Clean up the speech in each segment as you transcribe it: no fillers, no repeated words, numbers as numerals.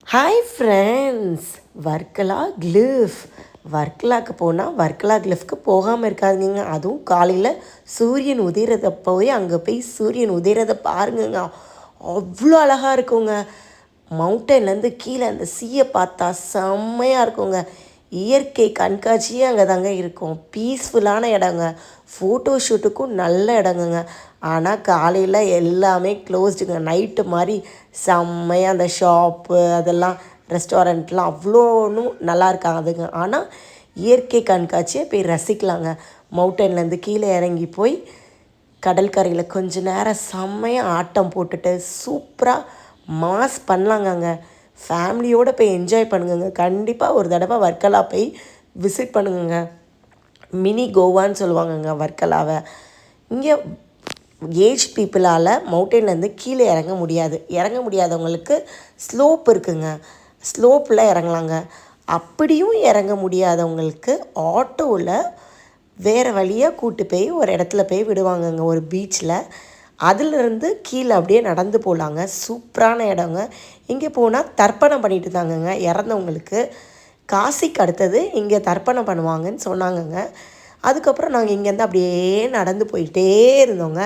Hi friends, Varkala cliff. வர்க்கலாக்கு போனால் வர்க்கலா கிளிஃப்க்கு போகாமல் இருக்காதுங்க. அதுவும் காலையில் சூரியன் உதிரதை போய் அங்கே போய் சூரியன் உதிரதை பாருங்கங்க. அவ்வளோ அழகாக இருக்குங்க. மவுண்டன்லேருந்து கீழே அந்த சீயை பார்த்தா செம்மையாக இருக்குங்க. இயற்கை கண்காட்சியே அங்கே தாங்க இருக்கும். பீஸ்ஃபுல்லான இடங்க. ஃபோட்டோ ஷூட்டுக்கும் நல்ல இடங்குங்க. ஆனால் காலையில் எல்லாமே க்ளோஸ்டுங்க. நைட்டு மாதிரி செம்மையாக அந்த ஷாப்பு அதெல்லாம் ரெஸ்டாரண்ட்லாம் அவ்வளோ ஒன்றும் நல்லா இருக்காதுங்க. ஆனால் இயற்கை கண்காட்சியை போய் ரசிக்கலாங்க. மவுண்டன்லேருந்து கீழே இறங்கி போய் கடற்கரையில் கொஞ்ச நேரம் செம்மையாக ஆட்டம் போட்டுட்டு சூப்பராக மாஸ் பண்ணலாங்கங்க. ஃபேமிலியோடு போய் என்ஜாய் பண்ணுங்கங்க. கண்டிப்பாக ஒரு தடவை வர்க்கலா போய் விசிட் பண்ணுங்கங்க. மினி கோவான்னு சொல்லுவாங்கங்க வர்க்கலாவை. இங்கே ஏஜ் பீப்புளால் மவுண்டன்லேருந்து கீழே இறங்க முடியாது. இறங்க முடியாதவங்களுக்கு ஸ்லோப் இருக்குங்க. ஸ்லோப்பில் இறங்கலாங்க. அப்படியும் இறங்க முடியாதவங்களுக்கு ஆட்டோவில் வேறு வழியாக கூட்டு போய் ஒரு இடத்துல போய் விடுவாங்கங்க, ஒரு பீச்சில். அதிலிருந்து கீழே அப்படியே நடந்து போகலாங்க. சூப்பரான இடங்க. இங்கே போனால் தர்ப்பணம் பண்ணிட்டு தாங்கங்க இறந்தவங்களுக்கு. காசிக்கு அடுத்தது இங்கே தர்ப்பணம் பண்ணுவாங்கன்னு சொன்னாங்கங்க. அதுக்கப்புறம் நாங்கள் இங்கேருந்து அப்படியே நடந்து போயிட்டே இருந்தோங்க.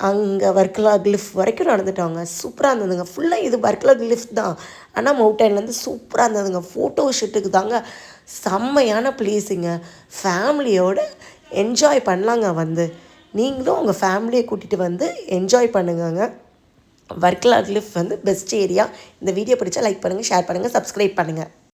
அங்கே வர்க்கலா கிளிஃப் வரைக்கும் நடந்துட்டோங்க. சூப்பராக இருந்ததுங்க. ஃபுல்லாக இது வர்க்கலா கிளிஃப் தான், ஆனால் மவுண்டன்லேருந்து சூப்பராக இருந்ததுங்க. ஃபோட்டோ ஷூட்டுக்கு தாங்க செம்மையான ப்ளேஸுங்க. ஃபேமிலியோடு என்ஜாய் பண்ணலாங்க. நீங்களும் உங்கள் ஃபேமிலியை கூட்டிகிட்டு வந்து என்ஜாய் பண்ணுங்கங்க. Varkala cliff best area. இந்த வீடியோ பிடிச்சா லைக் பண்ணுங்கள், ஷேர் பண்ணுங்கள், சப்ஸ்கிரைப் பண்ணுங்கள்.